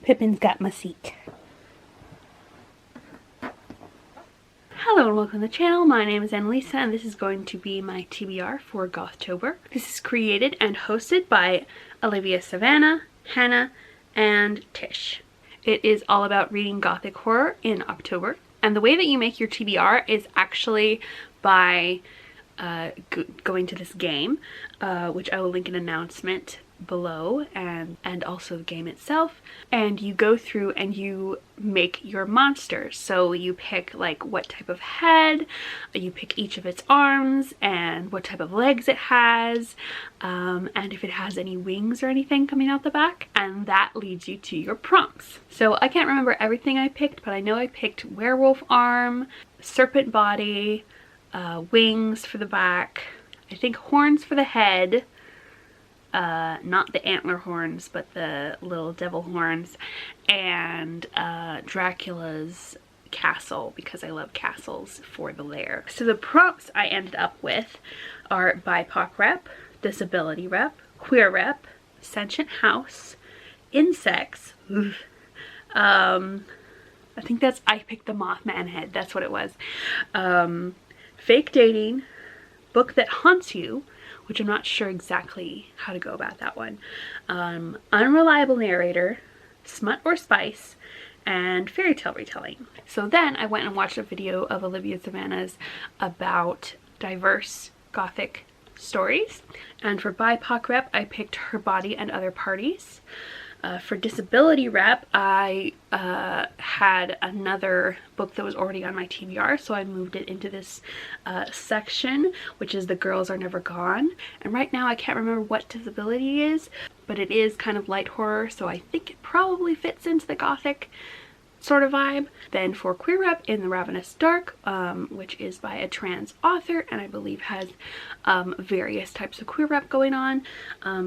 Pippin's got Mystique. Hello and welcome to the channel. My name is Annalisa and this is going to be my TBR for Gothtober. This is created and hosted by Olivia Savannah, Hannah, and Tish. It is all about reading Gothic horror in October. And the way that you make your TBR is actually by going to this game, which I will link an announcement below, and also the game itself, and you go through and you make your monsters. So you pick like what type of head, you pick each of its arms and what type of legs it has, and if it has any wings or anything coming out the back, and that leads you to your prompts. So I can't remember everything I picked, but I know I picked werewolf arm, serpent body, wings for the back, I think horns for the head, not the antler horns, but the little devil horns, and Dracula's castle, because I love castles for the lair. So the prompts I ended up with are BIPOC rep, disability rep, queer rep, sentient house, insects, I think I picked the Mothman head, that's what it was, fake dating, book that haunts you, which I'm not sure exactly how to go about that one, unreliable narrator, smut or spice, and fairy tale retelling. So then I went and watched a video of Olivia Savannah's about diverse Gothic stories, and for BIPOC rep I picked Her Body and Other Parties. For disability rep, I had another book that was already on my TBR, so I moved it into this section, which is The Girls Are Never Gone. And right now I can't remember what disability is, but it is kind of light horror, so I think it probably fits into the Gothic sort of vibe. Then for queer rep, In the Ravenous Dark, which is by a trans author, and I believe has various types of queer rep going on,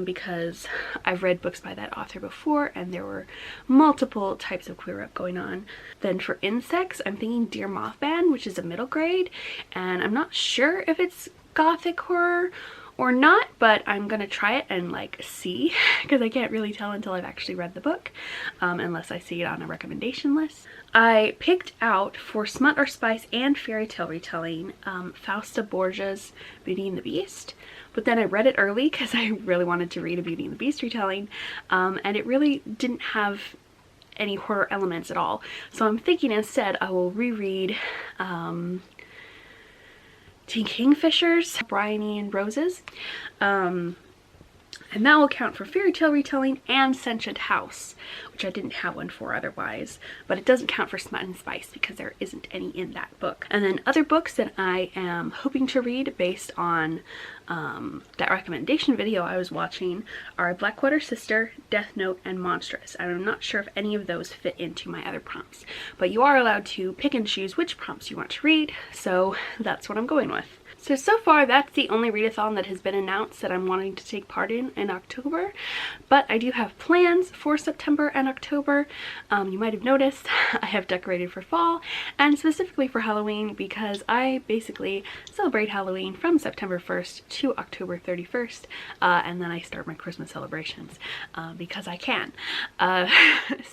because I've read books by that author before and there were multiple types of queer rep going on. Then for insects, I'm thinking Dear Mothman, which is a middle grade, and I'm not sure if it's Gothic horror or not, but I'm gonna try it and like see, because I can't really tell until I've actually read the book, unless I see it on a recommendation list. I picked out for smut or spice and fairy tale retelling Fausta Borgia's Beauty and the Beast, but then I read it early because I really wanted to read a Beauty and the Beast retelling, and it really didn't have any horror elements at all. So I'm thinking instead I will reread Teen Kingfishers, Bryony and Roses, and that will count for fairy tale retelling and Sentient House, which I didn't have one for otherwise, but it doesn't count for smut and spice because there isn't any in that book. And then other books that I am hoping to read based on that recommendation video I was watching are Blackwater Sister, Death Note, and Monstrous. I'm not sure if any of those fit into my other prompts, but you are allowed to pick and choose which prompts you want to read, so that's what I'm going with. So far that's the only readathon that has been announced that I'm wanting to take part in October, but I do have plans for September and October. You might have noticed I have decorated for fall and specifically for Halloween, because I basically celebrate Halloween from September 1st to October 31st, and then I start my Christmas celebrations because I can.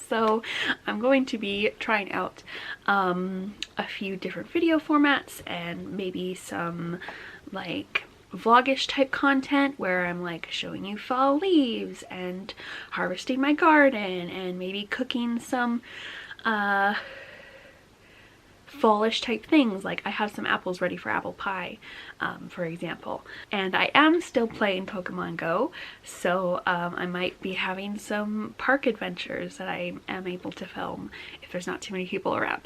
So I'm going to be trying out a few different video formats and maybe some like vlogish type content where I'm like showing you fall leaves and harvesting my garden and maybe cooking some fallish type things, like I have some apples ready for apple pie, for example. And I am still playing Pokemon Go, so I might be having some park adventures that I am able to film if there's not too many people around.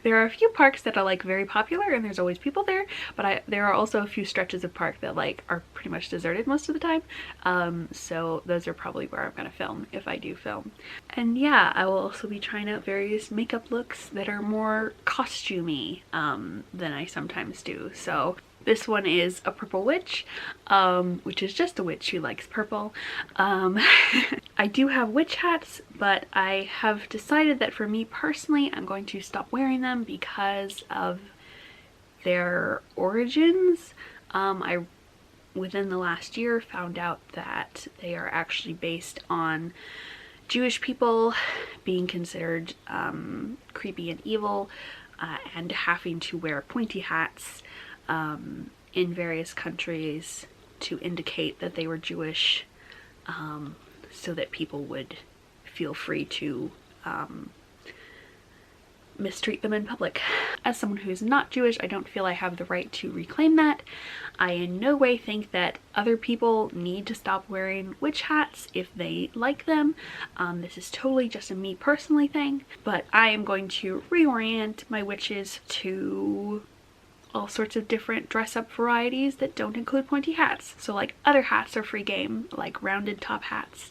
There are a few parks that are like very popular and there's always people there, but there are also a few stretches of park that like are pretty much deserted most of the time, so those are probably where I'm gonna film if I do film. And yeah, I will also be trying out various makeup looks that are more costumey than I sometimes do. So this one is a purple witch, which is just a witch who likes purple. I do have witch hats, but I have decided that for me personally, I'm going to stop wearing them because of their origins. I, within the last year, found out that they are actually based on Jewish people being considered creepy and evil, and having to wear pointy hats in various countries to indicate that they were Jewish, so that people would feel free to mistreat them in public. As someone who's not Jewish, I don't feel I have the right to reclaim that. I in no way think that other people need to stop wearing witch hats if they like them. This is totally just a me personally thing, but I am going to reorient my witches to all sorts of different dress-up varieties that don't include pointy hats. So like other hats are free game, like rounded top hats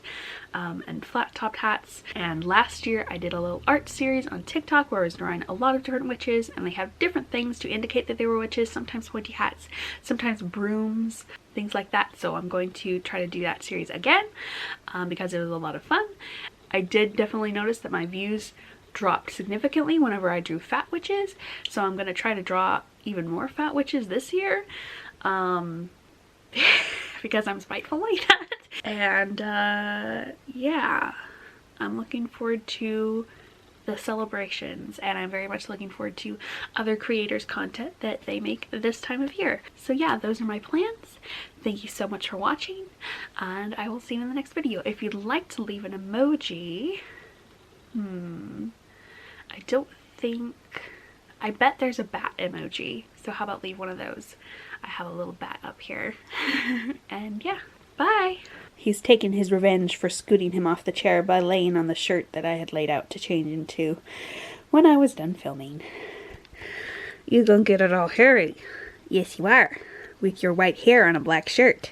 and flat-topped hats. And last year I did a little art series on TikTok where I was drawing a lot of different witches, and they have different things to indicate that they were witches, sometimes pointy hats, sometimes brooms, things like that. So I'm going to try to do that series again because it was a lot of fun. I did definitely notice that my views dropped significantly whenever I drew fat witches, so I'm going to try to draw even more fat witches this year because I'm spiteful like that. And yeah, I'm looking forward to the celebrations, and I'm very much looking forward to other creators' content that they make this time of year. So yeah, those are my plans. Thank you so much for watching, and I will see you in the next video. If you'd like to leave an emoji, I don't think, I bet there's a bat emoji, so how about leave one of those? I have a little bat up here. And yeah, bye! He's taken his revenge for scooting him off the chair by laying on the shirt that I had laid out to change into when I was done filming. You gonna get it all hairy? Yes you are, with your white hair on a black shirt.